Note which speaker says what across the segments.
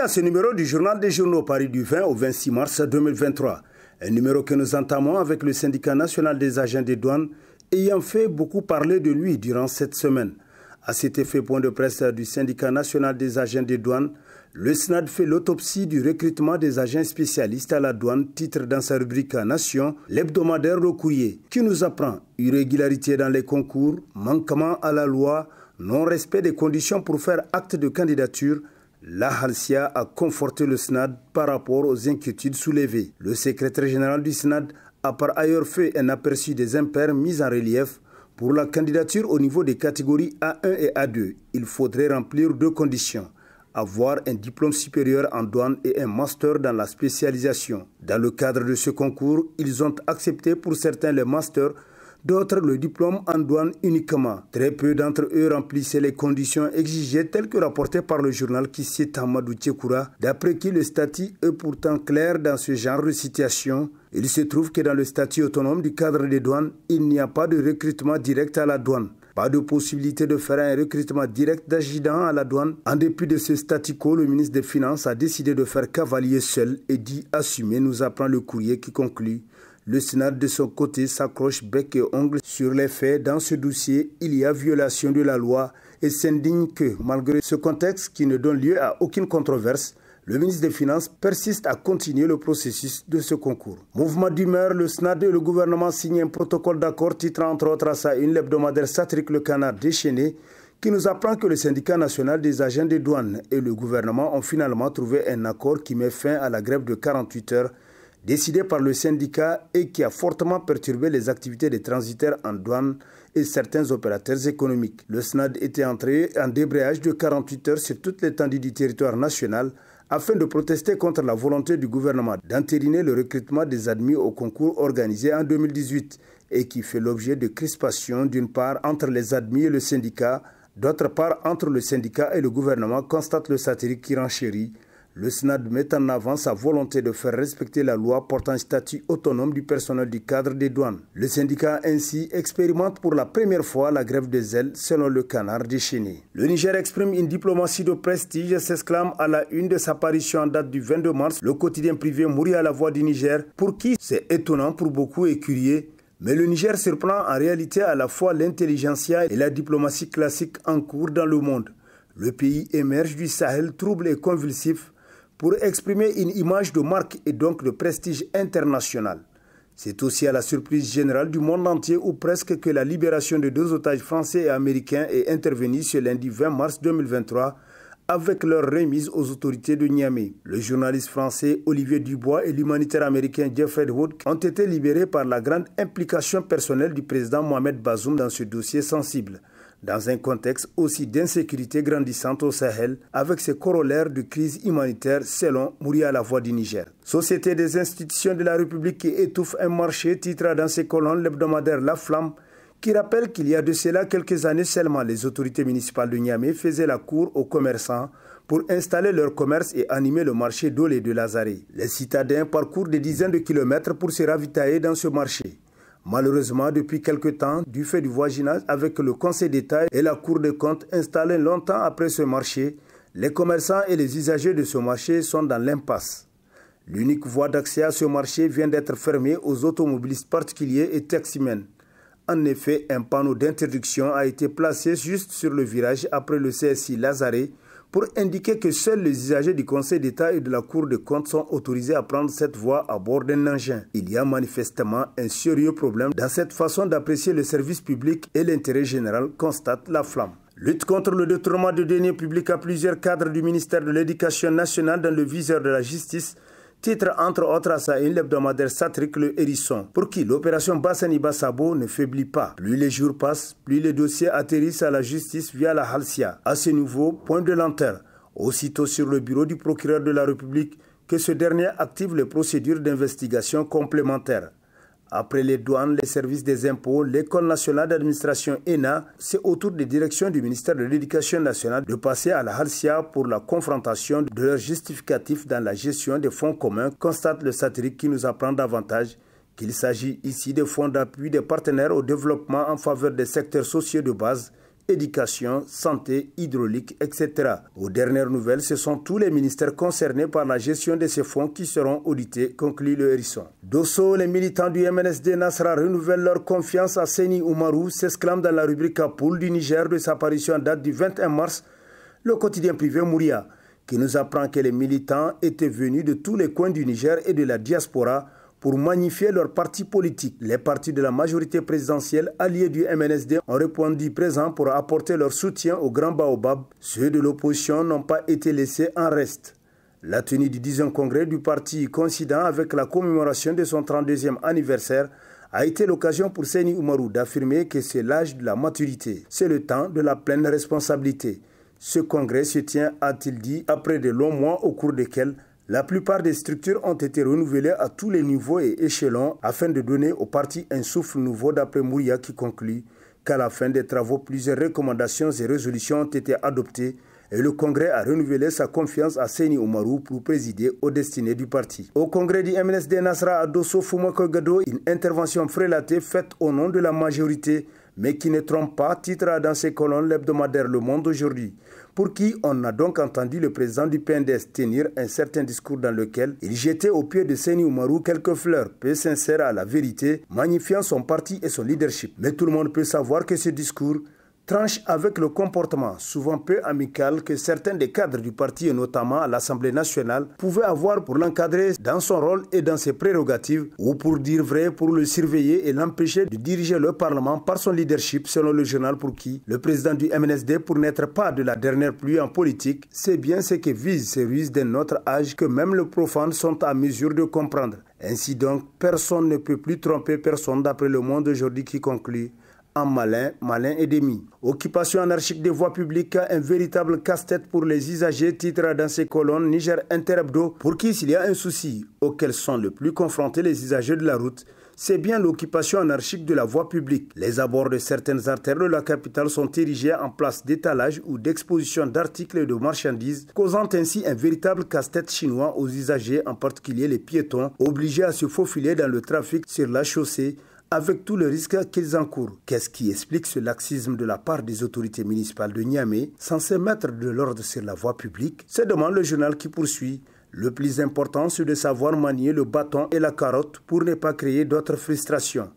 Speaker 1: à ce numéro du Journal des Journaux paru du 20 au 26 mars 2023. Un numéro que nous entamons avec le syndicat national des agents des douanes ayant fait beaucoup parler de lui durant cette semaine. À cet effet, point de presse du syndicat national des agents des douanes, le SNAD fait l'autopsie du recrutement des agents spécialistes à la douane, titre dans sa rubrique Nation, l'hebdomadaire Le Courrier, qui nous apprend irrégularité dans les concours, manquement à la loi, non-respect des conditions pour faire acte de candidature. La Halcia a conforté le SNAD par rapport aux inquiétudes soulevées. Le secrétaire général du SNAD a par ailleurs fait un aperçu des impairs mis en relief. Pour la candidature au niveau des catégories A1 et A2, il faudrait remplir deux conditions: avoir un diplôme supérieur en douane et un master dans la spécialisation. Dans le cadre de ce concours, ils ont accepté pour certains le master, d'autres le diplôme en douane uniquement. Très peu d'entre eux remplissaient les conditions exigées telles que rapportées par le journal qui cite Amadou Tchekoura, d'après qui le statut est pourtant clair dans ce genre de situation. Il se trouve que dans le statut autonome du cadre des douanes, il n'y a pas de recrutement direct à la douane. Pas de possibilité de faire un recrutement direct d'adjudant à la douane. En dépit de ce statu quo, le ministre des Finances a décidé de faire cavalier seul et d'y assumer, nous apprend le courrier qui conclut. Le SNAD de son côté s'accroche bec et ongles sur les faits. Dans ce dossier, il y a violation de la loi et s'indigne que, malgré ce contexte qui ne donne lieu à aucune controverse, le ministre des Finances persiste à continuer le processus de ce concours. Mouvement d'humeur, le SNAD et le gouvernement signent un protocole d'accord titrant entre autres à sa une l'hebdomadaire satirique Le Canard déchaîné, qui nous apprend que le syndicat national des agents des douanes et le gouvernement ont finalement trouvé un accord qui met fin à la grève de 48 heures décidé par le syndicat et qui a fortement perturbé les activités des transitaires en douane et certains opérateurs économiques. Le SNAD était entré en débrayage de 48 heures sur toute l'étendue du territoire national afin de protester contre la volonté du gouvernement d'entériner le recrutement des admis au concours organisé en 2018 et qui fait l'objet de crispations d'une part entre les admis et le syndicat, d'autre part entre le syndicat et le gouvernement, constate le satirique qui renchérit. Le SNAD met en avant sa volonté de faire respecter la loi portant statut autonome du personnel du cadre des douanes. Le syndicat ainsi expérimente pour la première fois la grève des ailes selon le Canard déchaîné. Le Niger exprime une diplomatie de prestige et s'exclame à la une de sa parution en date du 22 mars, le quotidien privé Mourir à la voix du Niger, pour qui c'est étonnant pour beaucoup et curieux. Mais le Niger surprend en réalité à la fois l'intelligentsia et la diplomatie classique en cours dans le monde. Le pays émerge du Sahel trouble et convulsif pour exprimer une image de marque et donc de prestige international. C'est aussi à la surprise générale du monde entier ou presque que la libération de deux otages français et américains est intervenue ce lundi 20 mars 2023 avec leur remise aux autorités de Niamey. Le journaliste français Olivier Dubois et l'humanitaire américain Jeffrey Wood ont été libérés par la grande implication personnelle du président Mohamed Bazoum dans ce dossier sensible, dans un contexte aussi d'insécurité grandissante au Sahel, avec ses corollaires de crise humanitaire selon Mourir à la voix du Niger. Société des institutions de la République qui étouffe un marché, titre dans ses colonnes l'hebdomadaire La Flamme, qui rappelle qu'il y a de cela quelques années seulement, les autorités municipales de Niamey faisaient la cour aux commerçants pour installer leur commerce et animer le marché d'Olé de Lazare. Les citadins parcourent des dizaines de kilomètres pour se ravitailler dans ce marché. Malheureusement, depuis quelque temps, du fait du voisinage avec le Conseil d'État et la Cour des comptes installés longtemps après ce marché, les commerçants et les usagers de ce marché sont dans l'impasse. L'unique voie d'accès à ce marché vient d'être fermée aux automobilistes particuliers et taximens. En effet, un panneau d'interdiction a été placé juste sur le virage après le CSI Lazare pour indiquer que seuls les usagers du Conseil d'État et de la Cour des comptes sont autorisés à prendre cette voie à bord d'un engin. Il y a manifestement un sérieux problème dans cette façon d'apprécier le service public et l'intérêt général, constate La Flamme. Lutte contre le détournement de deniers publics à plusieurs cadres du ministère de l'Éducation nationale dans le viseur de la justice, titre entre autres à sa une l'hebdomadaire satirique Le Hérisson, pour qui l'opération Bassani Bassabo ne faiblit pas. Plus les jours passent, plus les dossiers atterrissent à la justice via la Halcia. À ce niveau, point de lenteur. Aussitôt sur le bureau du procureur de la République que ce dernier active les procédures d'investigation complémentaires. Après les douanes, les services des impôts, l'École nationale d'administration ENA, c'est au tour des directions du ministère de l'Éducation nationale de passer à la Halcia pour la confrontation de leurs justificatifs dans la gestion des fonds communs, constate le satirique qui nous apprend davantage qu'il s'agit ici de fonds d'appui des partenaires au développement en faveur des secteurs sociaux de base éducation, santé, hydraulique, etc. Aux dernières nouvelles, ce sont tous les ministères concernés par la gestion de ces fonds qui seront audités, conclut le Hérisson. Dosso, les militants du MNSD Nasra renouvellent leur confiance à Seni Oumarou, s'exclame dans la rubrique Kapoul du Niger de sa parution en date du 21 mars, le quotidien privé Mouria, qui nous apprend que les militants étaient venus de tous les coins du Niger et de la diaspora pour magnifier leur parti politique. Les partis de la majorité présidentielle alliés du MNSD ont répondu présents pour apporter leur soutien au Grand Baobab. Ceux de l'opposition n'ont pas été laissés en reste. La tenue du 10e congrès du parti coïncidant avec la commémoration de son 32e anniversaire a été l'occasion pour Seni Oumarou d'affirmer que c'est l'âge de la maturité. C'est le temps de la pleine responsabilité. Ce congrès se tient, a-t-il dit, après de longs mois au cours desquels la plupart des structures ont été renouvelées à tous les niveaux et échelons afin de donner au parti un souffle nouveau, d'après Mouria, qui conclut qu'à la fin des travaux, plusieurs recommandations et résolutions ont été adoptées et le Congrès a renouvelé sa confiance à Seni Oumarou pour présider aux destinées du parti. Au Congrès du MNSD Nasra à Dosso Fumako Gado, une intervention frélatée faite au nom de la majorité, mais qui ne trompe pas, titre dans ses colonnes l'hebdomadaire Le Monde aujourd'hui, pour qui on a donc entendu le président du PNDS tenir un certain discours dans lequel il jetait aux pieds de Seni Oumarou quelques fleurs, peu sincères à la vérité, magnifiant son parti et son leadership. Mais tout le monde peut savoir que ce discours tranche avec le comportement souvent peu amical que certains des cadres du parti et notamment à l'Assemblée nationale pouvaient avoir pour l'encadrer dans son rôle et dans ses prérogatives, ou pour dire vrai pour le surveiller et l'empêcher de diriger le Parlement par son leadership, selon le journal, pour qui le président du MNSD, pour n'être pas de la dernière pluie en politique, c'est bien ce que visent ces ruses d'un autre âge que même les profanes sont à mesure de comprendre. Ainsi donc, personne ne peut plus tromper personne, d'après Le Monde aujourd'hui, qui conclut: en malin, malin et demi. Occupation anarchique des voies publiques, un véritable casse-tête pour les usagers, titre dans ses colonnes Niger Interhebdo, pour qui s'il y a un souci auquel sont le plus confrontés les usagers de la route, c'est bien l'occupation anarchique de la voie publique. Les abords de certaines artères de la capitale sont érigés en place d'étalage ou d'exposition d'articles et de marchandises, causant ainsi un véritable casse-tête chinois aux usagers, en particulier les piétons, obligés à se faufiler dans le trafic sur la chaussée, avec tout le risque qu'ils encourent. Qu'est-ce qui explique ce laxisme de la part des autorités municipales de Niamey, censées mettre de l'ordre sur la voie publique? Se demande le journal qui poursuit. Le plus important, c'est de savoir manier le bâton et la carotte pour ne pas créer d'autres frustrations.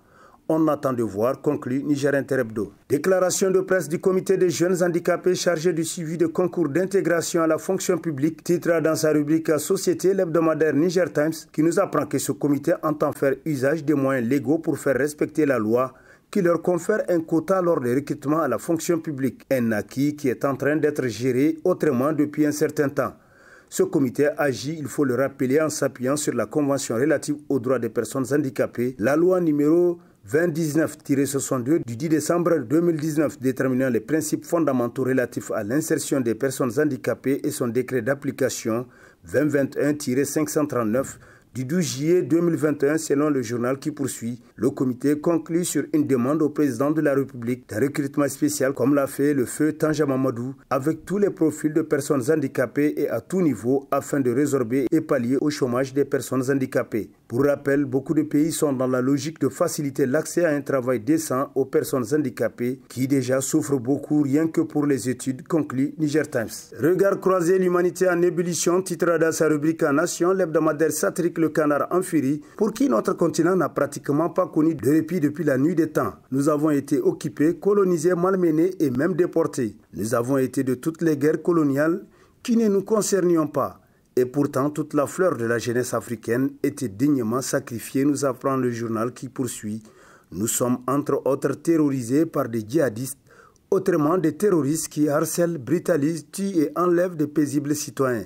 Speaker 1: On attend de voir, conclut Niger Interhebdo. Déclaration de presse du comité des jeunes handicapés chargé du suivi de concours d'intégration à la fonction publique, titre dans sa rubrique Société, l'hebdomadaire Niger Times, qui nous apprend que ce comité entend faire usage des moyens légaux pour faire respecter la loi qui leur confère un quota lors des recrutements à la fonction publique, un acquis qui est en train d'être géré autrement depuis un certain temps. Ce comité agit, il faut le rappeler, en s'appuyant sur la Convention relative aux droits des personnes handicapées, la loi numéro 2019-62 du 10 décembre 2019 déterminant les principes fondamentaux relatifs à l'insertion des personnes handicapées et son décret d'application 2021-539 du 12 juillet 2021 selon le journal qui poursuit. Le comité conclut sur une demande au président de la République d'un recrutement spécial comme l'a fait le feu Tanja Mamadou avec tous les profils de personnes handicapées et à tout niveau afin de résorber et pallier au chômage des personnes handicapées. Pour rappel, beaucoup de pays sont dans la logique de faciliter l'accès à un travail décent aux personnes handicapées qui déjà souffrent beaucoup rien que pour les études, conclut Niger Times. Regard croisé, l'humanité en ébullition, titre dans sa rubrique en Nation, l'hebdomadaire satirique Le Canard en furie, pour qui notre continent n'a pratiquement pas connu de répit depuis la nuit des temps. Nous avons été occupés, colonisés, malmenés et même déportés. Nous avons été de toutes les guerres coloniales qui ne nous concernions pas. Et pourtant, toute la fleur de la jeunesse africaine était dignement sacrifiée, nous apprend le journal qui poursuit. Nous sommes entre autres terrorisés par des djihadistes, autrement des terroristes qui harcèlent, brutalisent, tuent et enlèvent de paisibles citoyens.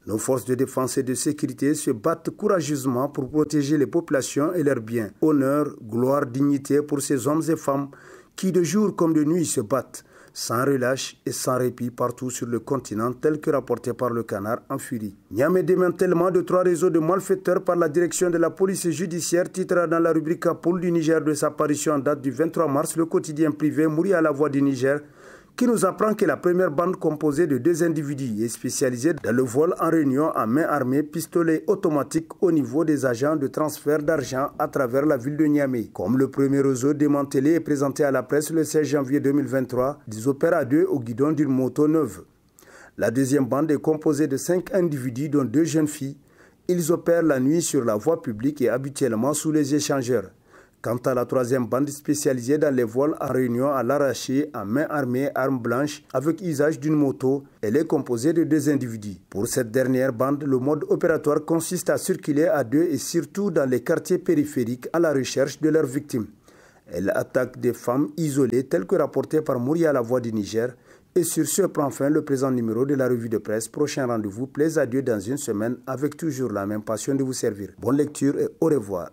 Speaker 1: Nos forces de défense et de sécurité se battent courageusement pour protéger les populations et leurs biens. Honneur, gloire, dignité pour ces hommes et femmes qui de jour comme de nuit se battent, sans relâche et sans répit partout sur le continent, tel que rapporté par le Canard en furie. Niamey démantèlement de 3 réseaux de malfaiteurs par la direction de la police judiciaire, titre dans la rubrique Pôle du Niger de sa parution en date du 23 mars, le quotidien privé Mouria à la Voix du Niger, qui nous apprend que la première bande composée de 2 individus est spécialisée dans le vol en réunion à main armée, pistolet automatique au niveau des agents de transfert d'argent à travers la ville de Niamey. Comme le premier réseau démantelé et présenté à la presse le 16 janvier 2023, ils opèrent à 2 au guidon d'une moto neuve. La deuxième bande est composée de 5 individus dont 2 jeunes filles. Ils opèrent la nuit sur la voie publique et habituellement sous les échangeurs. Quant à la troisième bande spécialisée dans les vols en réunion à l'arraché, en main armée, arme blanche, avec usage d'une moto, elle est composée de 2 individus. Pour cette dernière bande, le mode opératoire consiste à circuler à 2 et surtout dans les quartiers périphériques à la recherche de leurs victimes. Elle attaque des femmes isolées telles que rapportées par Mouria La Voix du Niger. Et sur ce prend fin le présent numéro de la revue de presse. Prochain rendez-vous, plaise à Dieu dans une semaine avec toujours la même passion de vous servir. Bonne lecture et au revoir.